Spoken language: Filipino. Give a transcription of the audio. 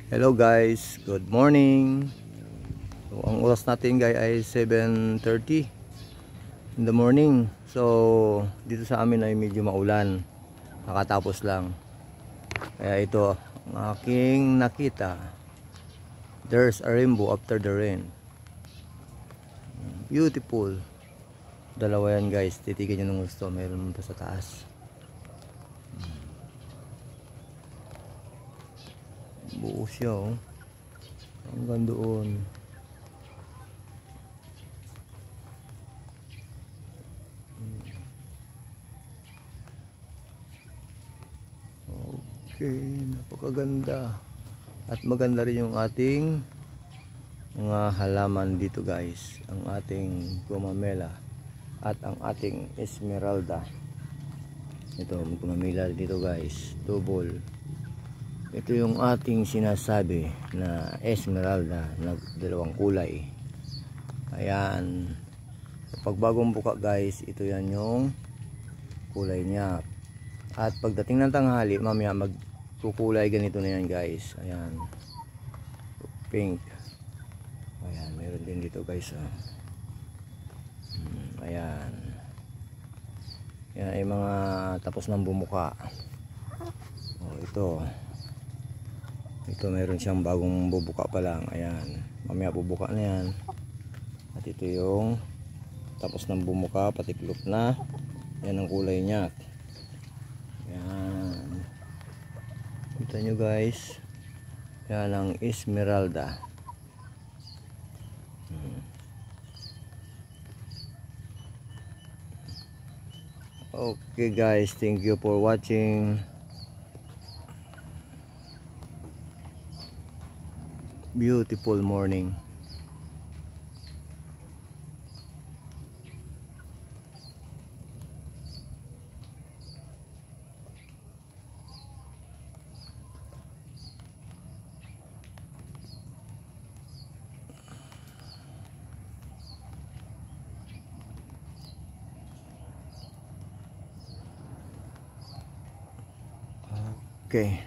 Hello guys, good morning. So, ang oras natin guys ay 7:30 in the morning. So dito sa amin ay medyo maulan, nakatapos lang. Kaya ito ang aking nakita. There's a rainbow after the rain. Beautiful. Dalawa yan guys, titigan nyo ng gusto. Meron pa sa taas. Buo siya oh. Hanggang doon. Okay, napakaganda. At maganda rin yung ating mga halaman dito guys. Ang ating gumamela at ang ating esmeralda. Ito, may gumamela dito guys. Double. Ito yung ating sinasabi na esmeralda na dalawang kulay. Ayan. Pag bagong buka guys, ito yan yung kulay niya. At pagdating ng tanghali, mamaya magkukulay ganito na yan guys. Ayan. Pink. Ayan, meron din dito guys. Ayan. Yan ay mga tapos ng bumuka. Ito. Ito meron siyang bagong bubuka pa lang. Ayan. Mamaya bubuka na yan. At ito yung tapos ng bumuka, patiklop na. Yan ang kulay niya. Yan. Kita nyo guys. Yan ang esmeralda. Okay guys, thank you for watching. Beautiful morning. Okay.